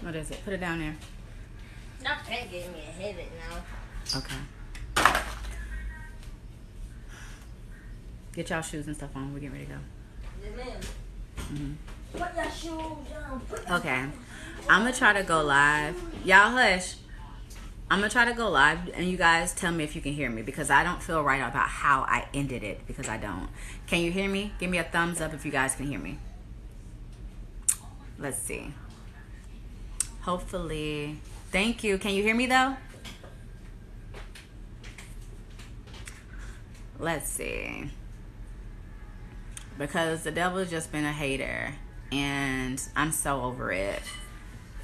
What is it? Put it down there. Not that giving me a headache now. Okay. Get y'all shoes and stuff on. We're getting ready to go. Yes, ma'am. Mm-hmm. Put your shoes on. Okay. I'm going to try to go live. Y'all hush. I'm going to try to go live, and you guys tell me if you can hear me, because I don't feel right about how I ended it, because I don't. Can you hear me? Give me a thumbs up if you guys can hear me. Let's see. Hopefully. Thank you. Can you hear me, though? Let's see. Because the devil's just been a hater, and I'm so over it.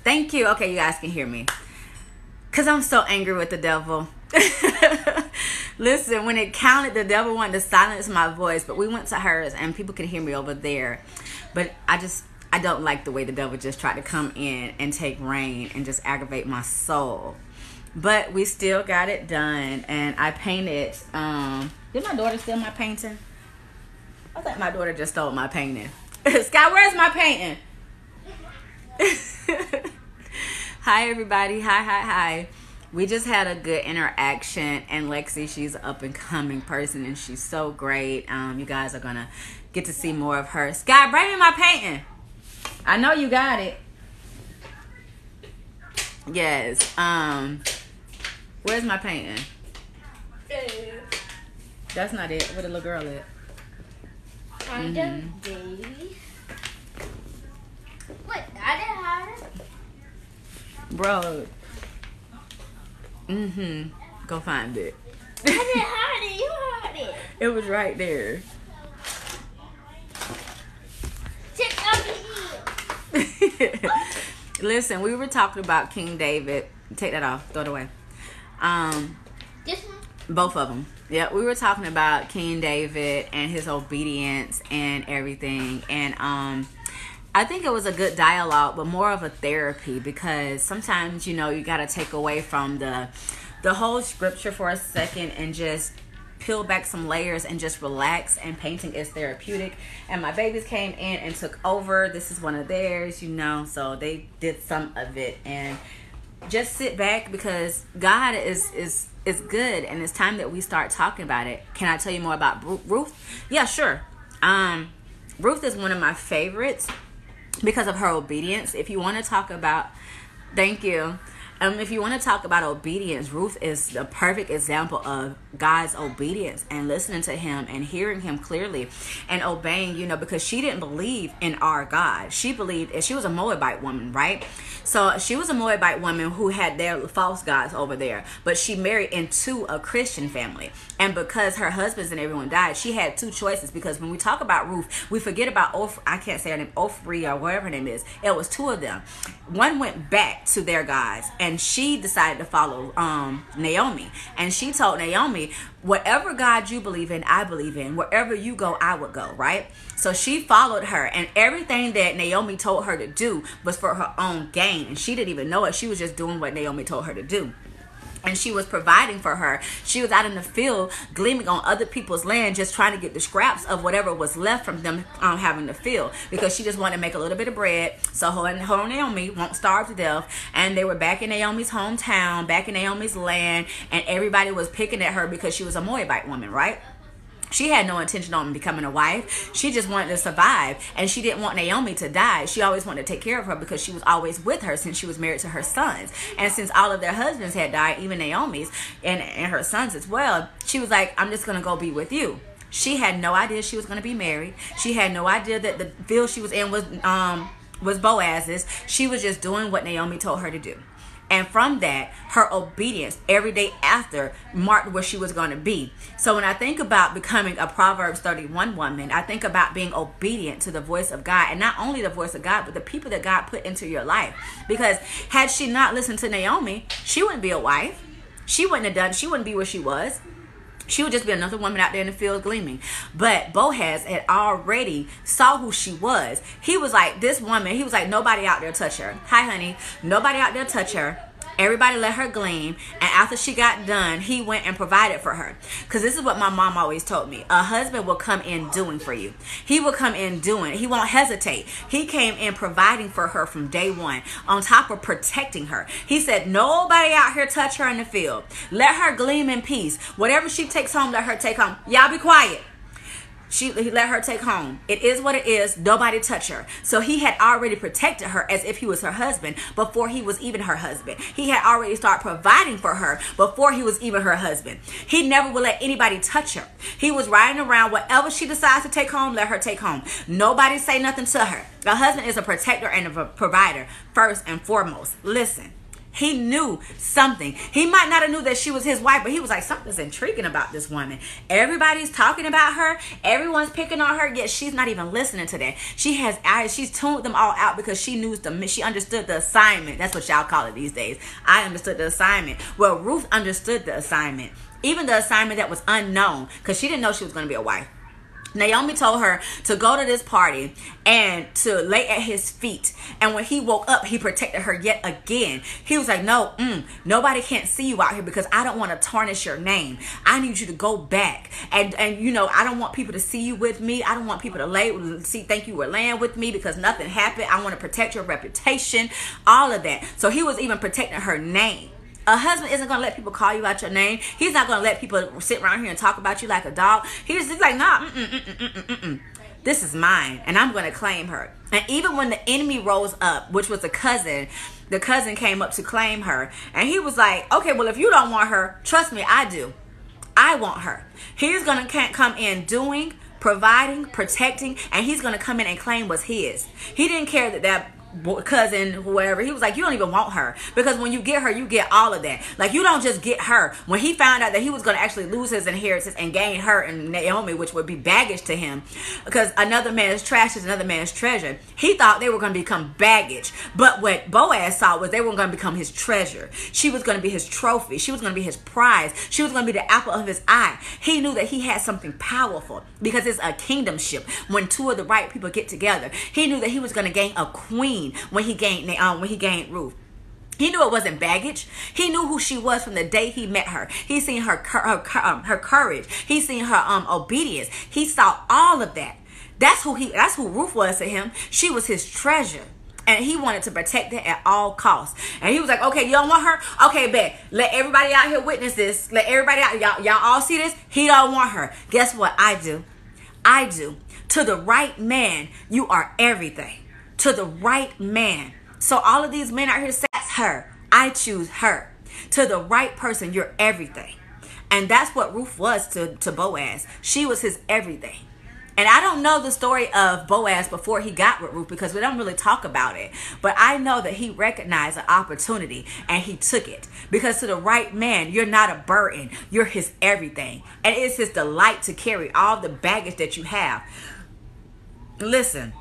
Thank you. Okay, you guys can hear me. Because I'm so angry with the devil. Listen, when it counted, the devil wanted to silence my voice, but we went to hers, and people can hear me over there. But I don't like the way the devil just tried to come in and take reign and just aggravate my soul. But we still got it done, and I painted. Did my daughter steal my painting? I think my daughter just stole my painting. Scott, where's my painting? Hi, everybody. Hi. We just had a good interaction, and Lexi, she's an up-and-coming person, and she's so great. You guys are going to get to see more of her. Scott, bring me my painting. I know you got it. Yes. Where's my painting? That's not it. Where the little girl at? Baby. What? I didn't have it. Bro. Go find it. I didn't have it. You had it. It was right there. Check out the heel. Listen, we were talking about King David. Take that off. Throw it away. This one? Both of them. Yeah, we were talking about King David and his obedience and everything. And I think it was a good dialogue, but more of a therapy, because sometimes, you got to take away from the whole scripture for a second and just peel back some layers and just relax. And painting is therapeutic. And my babies came in and took over. This is one of theirs, so they did some of it. And just sit back, because God is good, and it's time that we start talking about it. Can I tell you more about Ruth? Yeah, sure. Ruth is one of my favorites because of her obedience. If you want to talk about, thank you. If you want to talk about obedience, Ruth is the perfect example of God's obedience and listening to him and hearing him clearly and obeying, because she didn't believe in our God. She believed, and she was a Moabite woman, right? So she was a Moabite woman who had their false gods over there, but she married into a Christian family. And because her husbands and everyone died, she had two choices. Because when we talk about Ruth, we forget about I can't say her name, Ophri or whatever her name is. It was two of them. One went back to their gods, and she decided to follow Naomi. And she told Naomi, whatever God you believe in, I believe in. Wherever you go, I would go, right? So she followed her, and everything that Naomi told her to do was for her own gain. And she didn't even know it. She was just doing what Naomi told her to do. And she was providing for her. She was out in the field gleaming on other people's land, just trying to get the scraps of whatever was left from them having the field, because she just wanted to make a little bit of bread so her and Naomi won't starve to death. And they were back in Naomi's hometown, back in Naomi's land, and everybody was picking at her because she was a Moabite woman, right? She had no intention on becoming a wife. She just wanted to survive. And she didn't want Naomi to die. She always wanted to take care of her because she was always with her since she was married to her sons. And since all of their husbands had died, even Naomi's and her sons as well, she was like, I'm just going to go be with you. She had no idea she was going to be married. She had no idea that the field she was in was Boaz's. She was just doing what Naomi told her to do. And from that, her obedience every day after marked where she was going to be. So when I think about becoming a Proverbs 31 woman, I think about being obedient to the voice of God. And not only the voice of God, but the people that God put into your life. Because had she not listened to Naomi, she wouldn't be a wife. She wouldn't be where she was. She would just be another woman out there in the field gleaming. But Boaz had already saw who she was. He was like, this woman, he was like, nobody out there touch her. Hi, honey. Nobody out there touch her. Everybody let her glean. And after she got done, he went and provided for her. Because this is what my mom always told me. A husband will come in doing for you. He will come in doing. He won't hesitate. He came in providing for her from day one. On top of protecting her. He said, nobody out here touch her in the field. Let her glean in peace. Whatever she takes home, let her take home. Y'all be quiet. He let her take home. It is what it is. Nobody touch her. So he had already protected her as if he was her husband before he was even her husband. He had already started providing for her before he was even her husband. He never would let anybody touch her. He was riding around. Whatever she decides to take home, let her take home. Nobody say nothing to her. A husband is a protector and a provider first and foremost. Listen. He knew something. He might not have knew that she was his wife, but he was like, something's intriguing about this woman. Everybody's talking about her. Everyone's picking on her, yet she's not even listening to that. She has eyes. She's tuned them all out because she understood the assignment. That's what y'all call it these days. I understood the assignment. Well, Ruth understood the assignment. Even the assignment that was unknown, because she didn't know she was going to be a wife. Naomi told her to go to this party and to lay at his feet. And when he woke up, he protected her yet again. He was like, no, nobody can't see you out here because I don't want to tarnish your name. I need you to go back. And you know, I don't want people to see you with me. I don't want people to think you were laying with me because nothing happened. I want to protect your reputation, all of that. So he was even protecting her name. A husband isn't going to let people call you out your name. He's not going to let people sit around here and talk about you like a dog. He's just like, nah, this is mine, and I'm going to claim her. And even when the enemy rose up, which was the cousin came up to claim her. And he was like, okay, well, if you don't want her, trust me, I do. I want her. He's going to come in doing, providing, protecting, and he's going to come in and claim what's his. He didn't care that cousin, whoever, he was like, you don't even want her, because when you get her, you get all of that. Like, you don't just get her. When he found out that he was going to actually lose his inheritance and gain her and Naomi, which would be baggage to him, because another man's trash is another man's treasure, he thought they were going to become baggage. But what Boaz saw was they were going to become his treasure. She was going to be his trophy. She was going to be his prize. She was going to be the apple of his eye. He knew that he had something powerful, because it's a kingdomship. When two of the right people get together, he knew that he was going to gain a queen when he gained Ruth. He knew it wasn't baggage. He knew who she was from the day he met her. He seen her courage. He seen her obedience. He saw all of that. That's who Ruth was to him. She was his treasure. And he wanted to protect her at all costs. And he was like, okay, you don't want her? Okay, bet. Let everybody out here witness this. Let everybody out. Y'all all see this? He don't want her. Guess what? I do. I do. To the right man, you are everything. To the right man. So all of these men out here say, that's her. I choose her. To the right person, you're everything. And that's what Ruth was to Boaz. She was his everything. And I don't know the story of Boaz before he got with Ruth, because we don't really talk about it. But I know that he recognized an opportunity and he took it. Because to the right man, you're not a burden. You're his everything. And it's his delight to carry all the baggage that you have. Listen.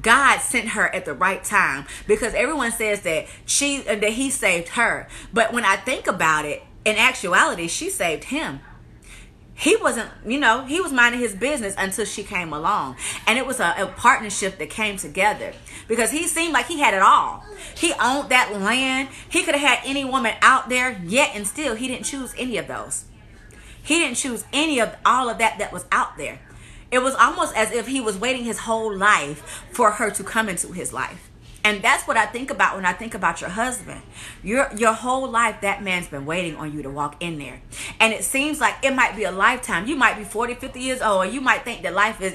God sent her at the right time, because everyone says that he saved her. But when I think about it, in actuality, she saved him. He wasn't, he was minding his business until she came along. And it was a partnership that came together, because he seemed like he had it all. He owned that land. He could have had any woman out there, yet and still he didn't choose any of those. He didn't choose any of all of that was out there. It was almost as if he was waiting his whole life for her to come into his life. And that's what I think about when I think about your husband. Your whole life, that man's been waiting on you to walk in there. And it seems like it might be a lifetime. You might be 40, 50 years old, and you might think that life is,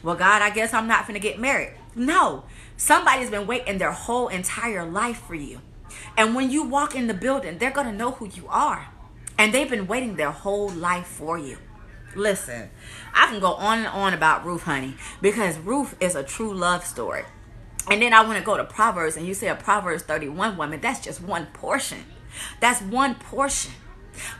well, God, I guess I'm not going to get married. No, somebody's been waiting their whole entire life for you. And when you walk in the building, they're going to know who you are. And they've been waiting their whole life for you. Listen, I can go on and on about Ruth, honey, because Ruth is a true love story. And then I want to go to Proverbs, and you say a Proverbs 31 woman. That's just one portion. That's one portion.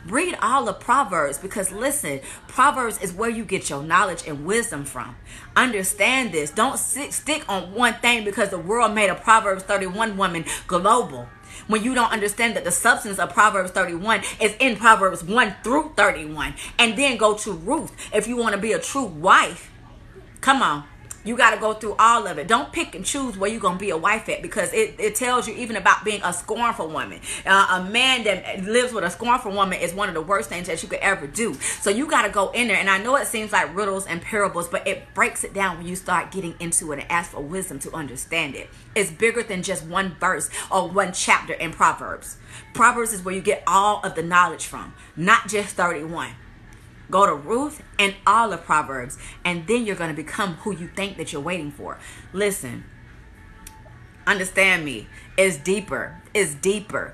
Read all the Proverbs, because listen, Proverbs is where you get your knowledge and wisdom from. Understand this. Don't stick on one thing because the world made a Proverbs 31 woman global, when you don't understand that the substance of Proverbs 31 is in Proverbs 1 through 31. And then go to Ruth if you want to be a true wife. Come on. You got to go through all of it. Don't pick and choose where you're going to be a wife at, because it tells you even about being a scornful woman. A man that lives with a scornful woman is one of the worst things that you could ever do. So you got to go in there. And I know it seems like riddles and parables, but it breaks it down when you start getting into it and ask for wisdom to understand it. It's bigger than just one verse or one chapter in Proverbs. Proverbs is where you get all of the knowledge from, not just 31. Go to Ruth and all of Proverbs, and then you're going to become who you think that you're waiting for. Listen, understand me. It's deeper. It's deeper.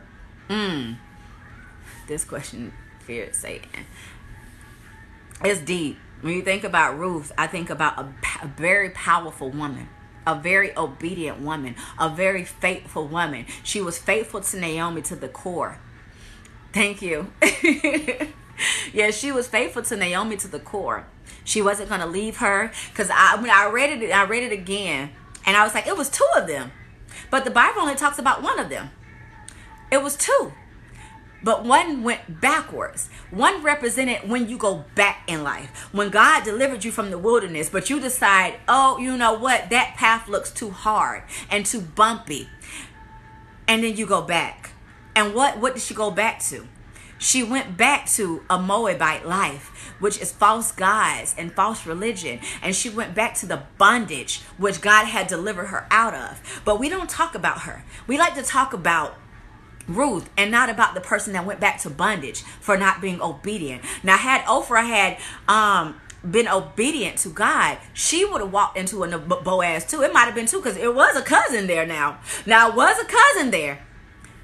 This question feared Satan. It's deep. When you think about Ruth, I think about a very powerful woman, a very obedient woman, a very faithful woman. She was faithful to Naomi to the core. Thank you. Yeah, she was faithful to Naomi to the core. She wasn't going to leave her, because when I read it again, and I was like, it was 2 of them. But the Bible only talks about 1 of them. It was 2. But 1 went backwards. 1 represented when you go back in life. When God delivered you from the wilderness, but you decide, oh, you know what? That path looks too hard and too bumpy. And then you go back. And what did she go back to? She went back to a Moabite life, which is false gods and false religion. And she went back to the bondage which God had delivered her out of. But we don't talk about her. We like to talk about Ruth and not about the person that went back to bondage for not being obedient. Now, had Oprah had been obedient to God, she would have walked into a Boaz too. It might have been 2, because it was a cousin there now. Now, it was a cousin there.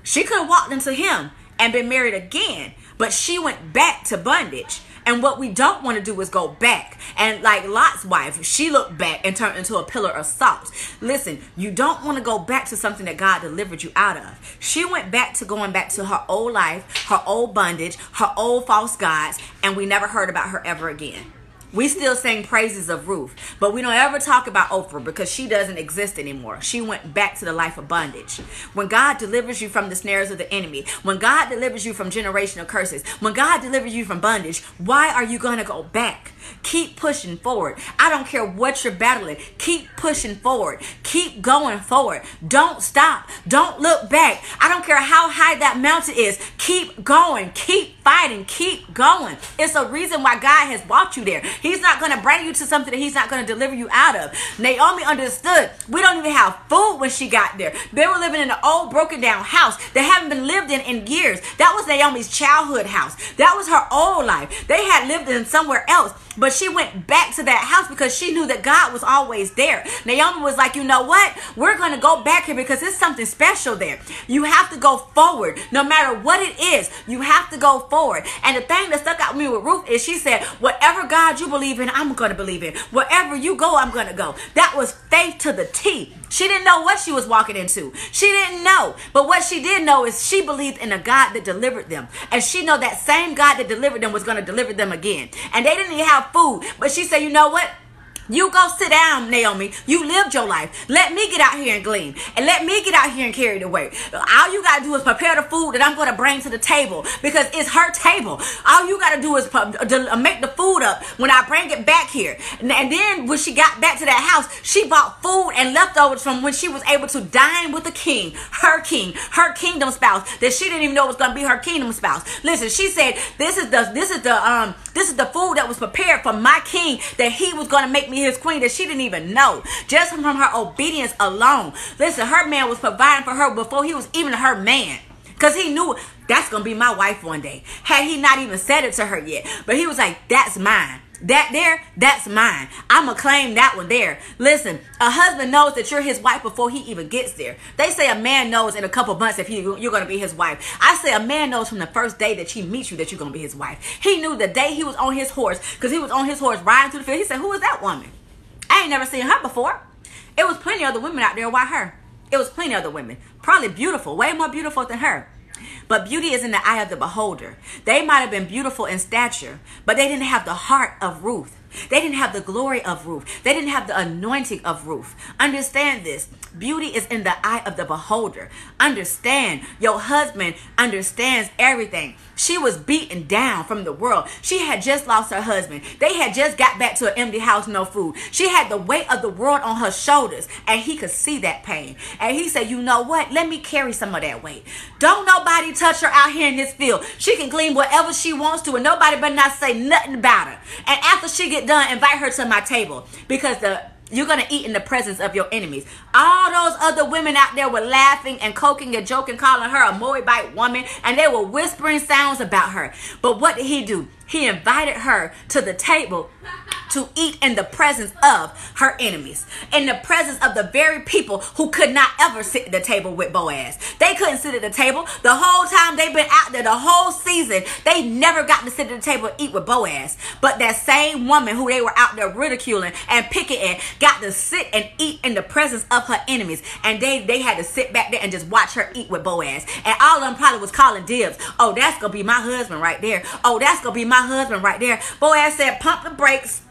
She could have walked into him and been married again, but she went back to bondage. And what we don't want to do is go back. And like Lot's wife, she looked back and turned into a pillar of salt. Listen, you don't want to go back to something that God delivered you out of. She went back to going back to her old life, her old bondage, her old false gods, and we never heard about her ever again. We still sing praises of Ruth, but we don't ever talk about Oprah, because she doesn't exist anymore. She went back to the life of bondage. When God delivers you from the snares of the enemy, when God delivers you from generational curses, when God delivers you from bondage, why are you going to go back? Keep pushing forward. I don't care what you're battling. Keep pushing forward. Keep going forward. Don't stop. Don't look back. I don't care how high that mountain is. Keep going. Keep fighting. Keep going. It's a reason why God has brought you there. He's not going to bring you to something that he's not going to deliver you out of. Naomi understood. We don't even have food when she got there. They were living in an old broken down house that haven't been lived in years. That was Naomi's childhood house. That was her old life. They had lived in somewhere else. But she went back to that house because she knew that God was always there. Naomi was like, you know what? We're going to go back here because there's something special there. You have to go forward. No matter what it is, you have to go forward. And the thing that stuck out with me with Ruth is she said, whatever God you believe in, I'm going to believe in. Wherever you go, I'm going to go. That was faith to the T. She didn't know what she was walking into. She didn't know. But what she did know is she believed in a God that delivered them. And she know that same God that delivered them was going to deliver them again. And they didn't even have food. But she said, you know what? You go sit down, Naomi. You lived your life. Let me get out here and glean. And let me get out here and carry the weight. All you got to do is prepare the food that I'm going to bring to the table, because it's her table. All you got to do is make the food up when I bring it back here. And then when she got back to that house, she bought food and leftovers from when she was able to dine with the king, her kingdom spouse, that she didn't even know was going to be her kingdom spouse. Listen, she said, this is the food that was prepared for my king, that he was going to make me his queen, that she didn't even know, just from her obedience alone. Listen, her man was providing for her before he was even her man, because he knew that's gonna be my wife one day. Had he not even said it to her yet, but he was like, that's mine. That there, that's mine. I'm gonna claim that one there. Listen, a husband knows that you're his wife before he even gets there. They say a man knows in a couple months if you're gonna be his wife. I say a man knows from the first day that he meets you that you're gonna be his wife. He knew the day he was on his horse, because he was on his horse riding through the field. He said, who is that woman? I ain't never seen her before. It was plenty of other women out there. Why her? It was plenty of other women. Probably beautiful, way more beautiful than her. But beauty is in the eye of the beholder. They might have been beautiful in stature, but they didn't have the heart of Ruth. They didn't have the glory of Ruth. They didn't have the anointing of Ruth. Understand this. Beauty is in the eye of the beholder. Understand, your husband understands everything. She was beaten down from the world. She had just lost her husband. They had just got back to an empty house, no food. She had the weight of the world on her shoulders, and he could see that pain. And he said, you know what? Let me carry some of that weight. Don't nobody touch her out here in this field. She can glean whatever she wants to, and nobody better not say nothing about her. And after she get done, invite her to my table, because you're going to eat in the presence of your enemies. All those other women out there were laughing and coking and joking, calling her a Moabite woman, and they were whispering sounds about her. But what did he do? He invited her to the table to eat in the presence of her enemies, in the presence of the very people who could not ever sit at the table with Boaz. They couldn't sit at the table. The whole time they've been out there, the whole season, they never got to sit at the table and eat with Boaz. But that same woman who they were out there ridiculing and picking at got to sit and eat in the presence of her enemies. And they had to sit back there and just watch her eat with Boaz. And all of them probably was calling dibs. Oh, that's going to be my husband right there. Oh, that's going to be my husband right there. Boaz said, pump the brakes.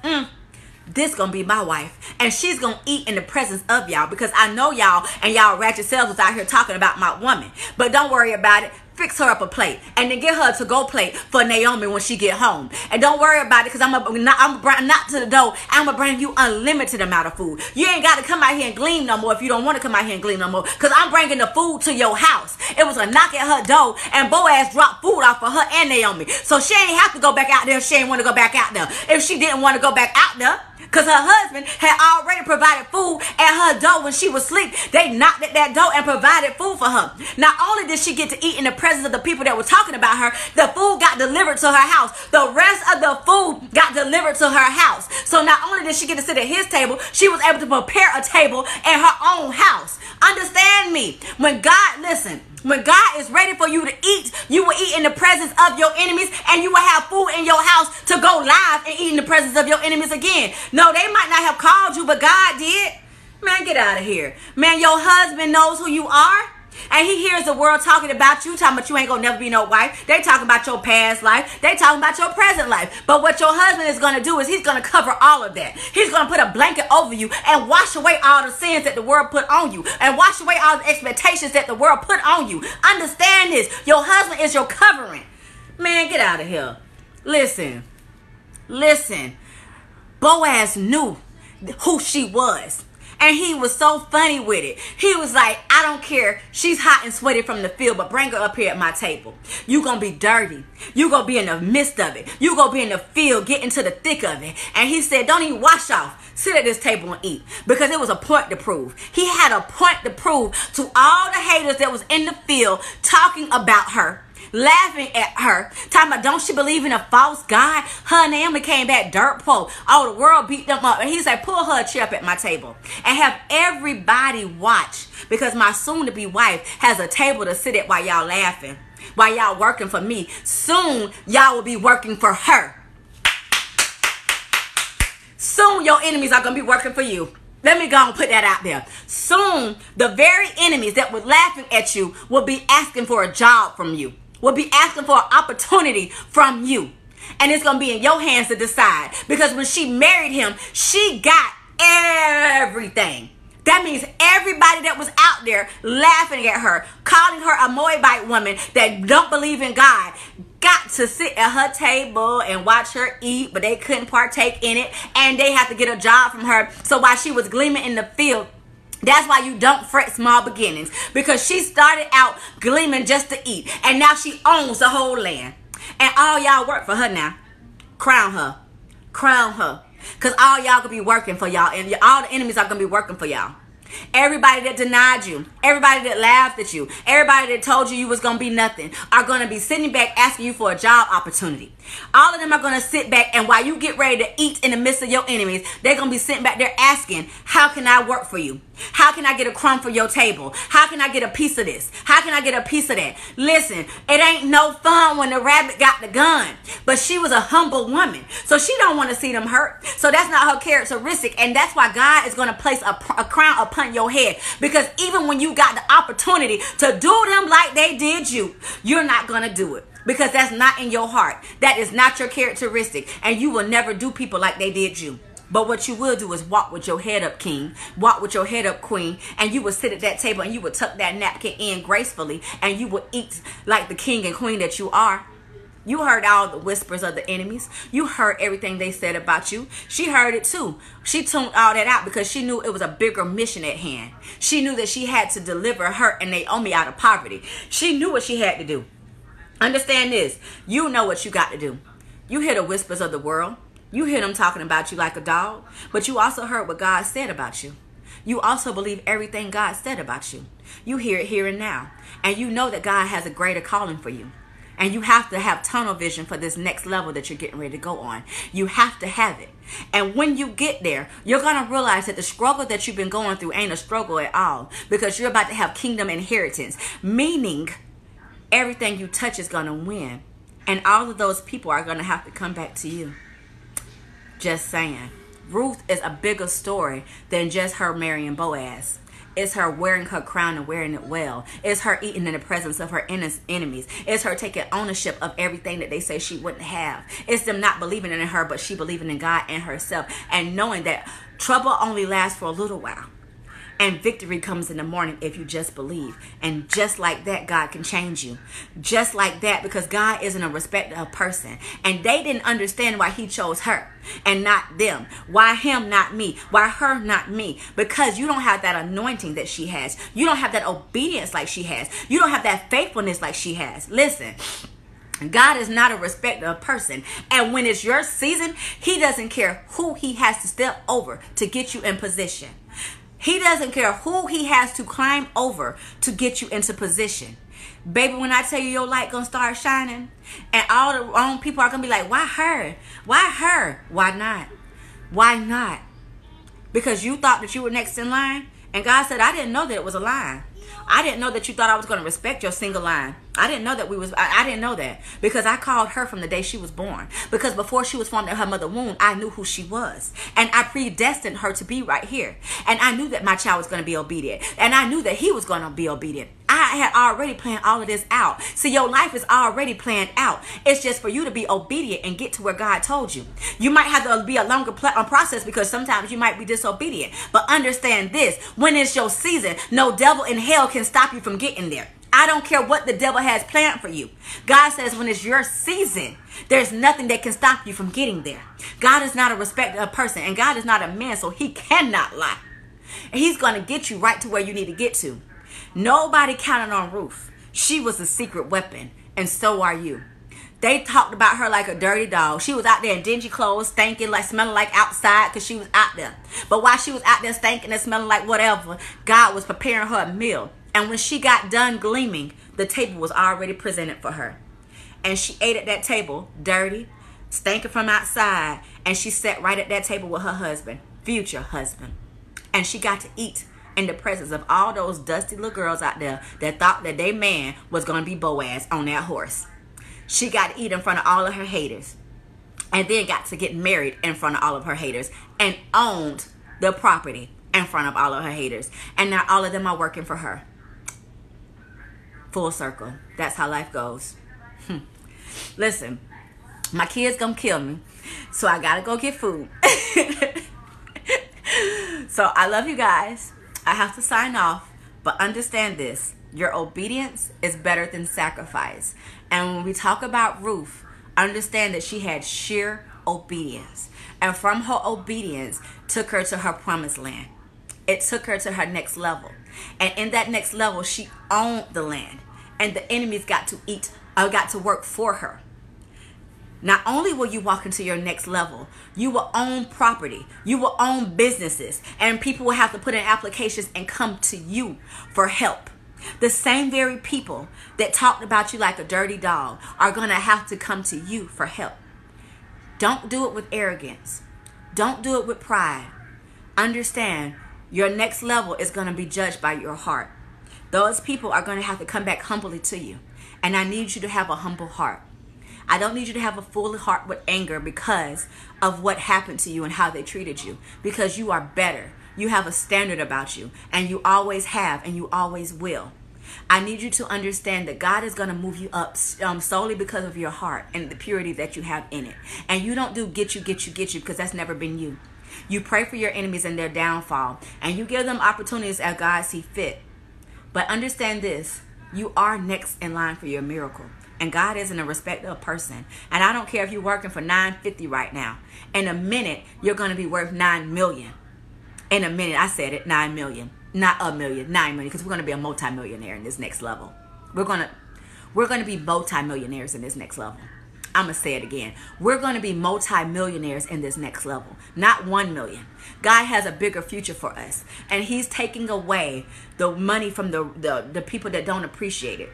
This gonna be my wife, and she's gonna eat in the presence of y'all, because I know y'all and y'all ratchet selves was out here talking about my woman. But don't worry about it. Fix her up a plate, and then get her a to-go plate for Naomi when she get home. And don't worry about it, because I'm not to the door. I'm gonna bring you unlimited amount of food. You ain't got to come out here and glean no more if you don't want to come out here and glean no more, because I'm bringing the food to your house. It was a knock at her door, and Boaz dropped food off for her and Naomi, so she ain't have to go back out there if she ain't want to go back out there. If she didn't want to go back out there, because her husband had already provided food at her door when she was asleep. They knocked at that door and provided food for her. Not only did she get to eat in the presence of the people that were talking about her, the food got delivered to her house. The rest of the food got delivered to her house. So not only did she get to sit at his table, she was able to prepare a table in her own house. Understand me. When God is ready for you to eat, you will eat in the presence of your enemies, and you will have food in your house to go live and eat in the presence of your enemies again. No, they might not have called you, but God did. Man, get out of here. Man, your husband knows who you are, and he hears the world talking about you ain't gonna never be no wife. They talking about your past life. They talking about your present life. But what your husband is gonna do is he's gonna cover all of that. He's gonna put a blanket over you and wash away all the sins that the world put on you, and wash away all the expectations that the world put on you. Understand this. Your husband is your covering. Man, get out of here. Listen. Boaz knew who she was. And he was so funny with it. He was like, I don't care. She's hot and sweaty from the field, but bring her up here at my table. You gonna be dirty. You gonna be in the midst of it. You gonna be in the field, get into the thick of it. And he said, don't even wash off. Sit at this table and eat. Because it was a point to prove. He had a point to prove to all the haters that was in the field talking about her, laughing at her, talking about, don't she believe in a false God? Her and Naomi came back dirt poor. Oh, the world beat them up. And he said, pull her a chair up at my table and have everybody watch, because my soon-to-be wife has a table to sit at while y'all laughing, while y'all working for me. Soon, y'all will be working for her. Soon, your enemies are going to be working for you. Let me go and put that out there. Soon, the very enemies that were laughing at you will be asking for a job from you, will be asking for an opportunity from you. And it's going to be in your hands to decide. Because when she married him, she got everything. That means everybody that was out there laughing at her, calling her a Moabite woman that don't believe in God, got to sit at her table and watch her eat, but they couldn't partake in it. And they had to get a job from her. So while she was gleaming in the field, that's why you don't fret small beginnings. Because she started out gleaming just to eat. And now she owns the whole land. And all y'all work for her now. Crown her. Crown her. Because all y'all gonna be working for y'all. And all the enemies are gonna be working for y'all. Everybody that denied you, everybody that laughed at you, everybody that told you was going to be nothing are going to be sitting back asking you for a job opportunity. All of them are going to sit back, and while you get ready to eat in the midst of your enemies, they're going to be sitting back there asking, how can I work for you? How can I get a crumb for your table? How can I get a piece of this? How can I get a piece of that? Listen, it ain't no fun when the rabbit got the gun. But she was a humble woman, so she don't want to see them hurt. So that's not her characteristic, and that's why God is going to place a crown upon upon your head. Because even when you got the opportunity to do them like they did you, you're not going to do it. Because that's not in your heart. That is not your characteristic. And you will never do people like they did you. But what you will do is walk with your head up, king. Walk with your head up, queen. And you will sit at that table and you will tuck that napkin in gracefully. And you will eat like the king and queen that you are. You heard all the whispers of the enemies. You heard everything they said about you. She heard it too. She tuned all that out because she knew it was a bigger mission at hand. She knew that she had to deliver her and Naomi out of poverty. She knew what she had to do. Understand this. You know what you got to do. You hear the whispers of the world. You hear them talking about you like a dog. But you also heard what God said about you. You also believe everything God said about you. You hear it here and now. And you know that God has a greater calling for you. And you have to have tunnel vision for this next level that you're getting ready to go on. You have to have it. And when you get there, you're going to realize that the struggle that you've been going through ain't a struggle at all. Because you're about to have kingdom inheritance. Meaning, everything you touch is going to win. And all of those people are going to have to come back to you. Just saying. Ruth is a bigger story than just her marrying Boaz. It's her wearing her crown and wearing it well. It's her eating in the presence of her enemies. It's her taking ownership of everything that they say she wouldn't have. It's them not believing in her, but she believing in God and herself. And knowing that trouble only lasts for a little while. And victory comes in the morning if you just believe. And just like that, God can change you. Just like that, because God isn't a respecter of person. And they didn't understand why he chose her and not them. Why him, not me? Why her, not me? Because you don't have that anointing that she has. You don't have that obedience like she has. You don't have that faithfulness like she has. Listen. God is not a respecter of person. And when it's your season, he doesn't care who he has to step over to get you in position. He doesn't care who he has to climb over to get you into position. Baby, when I tell you your light gonna start shining, and all the wrong people are gonna be like, why her? Why her? Why not? Why not? Because you thought that you were next in line, and God said, I didn't know that it was a line. I didn't know that you thought I was going to respect your single line. I didn't know that I didn't know that because I called her from the day she was born. Because before she was formed in her mother's womb, I knew who she was. And I predestined her to be right here. And I knew that my child was going to be obedient. And I knew that he was going to be obedient. I had already planned all of this out. So your life is already planned out. It's just for you to be obedient and get to where God told you. You might have to be a longer process because sometimes you might be disobedient. But understand this, when it's your season, no devil in hell can stop you from getting there. I don't care what the devil has planned for you. God says when it's your season, there's nothing that can stop you from getting there. God is not a respecter of person, and God is not a man, so he cannot lie. And he's going to get you right to where you need to get to. Nobody counted on Ruth. She was a secret weapon, and so are you. They talked about her like a dirty dog. She was out there in dingy clothes, stinking, like smelling like outside because she was out there. But while she was out there stinking and smelling like whatever, God was preparing her a meal. And when she got done gleaming, the table was already presented for her. And she ate at that table, dirty, stinking from outside. And she sat right at that table with her husband, future husband. And she got to eat in the presence of all those dusty little girls out there that thought that their man was going to be Boaz on that horse. She got to eat in front of all of her haters. And then got to get married in front of all of her haters. And owned the property in front of all of her haters. And now all of them are working for her. Full circle. That's how life goes. Listen, my kids gonna kill me, so I gotta go get food. So I love you guys. I have to sign off, but understand this: your obedience is better than sacrifice. And when we talk about Ruth, understand that she had sheer obedience, and from her obedience took her to her promised land. It took her to her next level. And in that next level, she owned the land. And the enemies got to work for her. Not only will you walk into your next level, you will own property. You will own businesses. And people will have to put in applications and come to you for help. The same very people that talked about you like a dirty dog are going to have to come to you for help. Don't do it with arrogance. Don't do it with pride. Understand, your next level is going to be judged by your heart. Those people are going to have to come back humbly to you. And I need you to have a humble heart. I don't need you to have a full heart with anger because of what happened to you and how they treated you. Because you are better. You have a standard about you, and you always have, and you always will. I need you to understand that God is going to move you up solely because of your heart and the purity that you have in it. And you don't do get you, because that's never been you. You pray for your enemies and their downfall, and you give them opportunities as God sees fit. But understand this, you are next in line for your miracle. And God isn't a respecter of person. And I don't care if you're working for $9.50 right now. In a minute, you're going to be worth $9 million. In a minute, I said it, $9 million. Not a million, $9 million, because we're going to be a multimillionaire in this next level. We're going to be multimillionaires in this next level. I'm going to say it again. We're going to be multimillionaires in this next level. Not 1 million. God has a bigger future for us. And he's taking away the money from the people that don't appreciate it.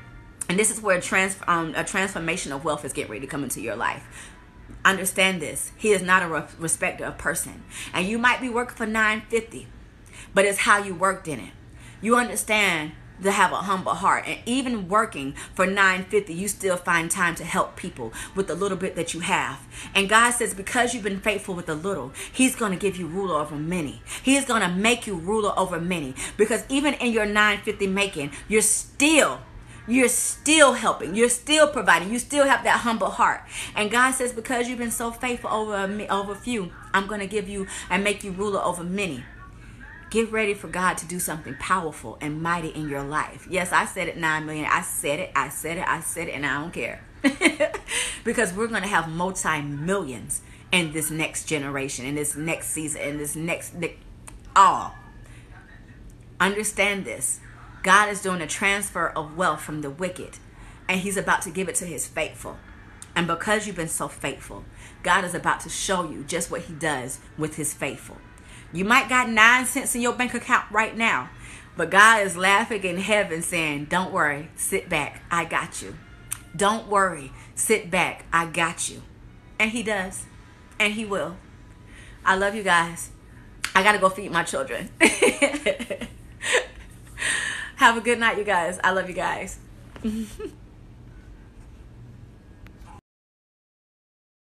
And this is where a transformation of wealth is getting ready to come into your life. Understand this. He is not a respecter of person. And you might be working for $9.50, but it's how you worked in it. You understand to have a humble heart, and even working for $9.50, you still find time to help people with the little bit that you have. And God says, because you've been faithful with the little, he's going to give you ruler over many. He is going to make you ruler over many, because even in your $9.50 making, you're still helping, you're still providing, you still have that humble heart. And God says, because you've been so faithful over few, I'm going to give you and make you ruler over many. Get ready for God to do something powerful and mighty in your life. Yes, I said it, 9 million. I said it, and I don't care. Because we're going to have multi-millions in this next generation, in this next season, in this next... Understand this. God is doing a transfer of wealth from the wicked, and he's about to give it to his faithful. And because you've been so faithful, God is about to show you just what he does with his faithful. You might got 9 cents in your bank account right now, but God is laughing in heaven saying, don't worry, sit back, I got you. Don't worry, sit back, I got you. And he does, and he will. I love you guys. I gotta go feed my children. Have a good night, you guys. I love you guys.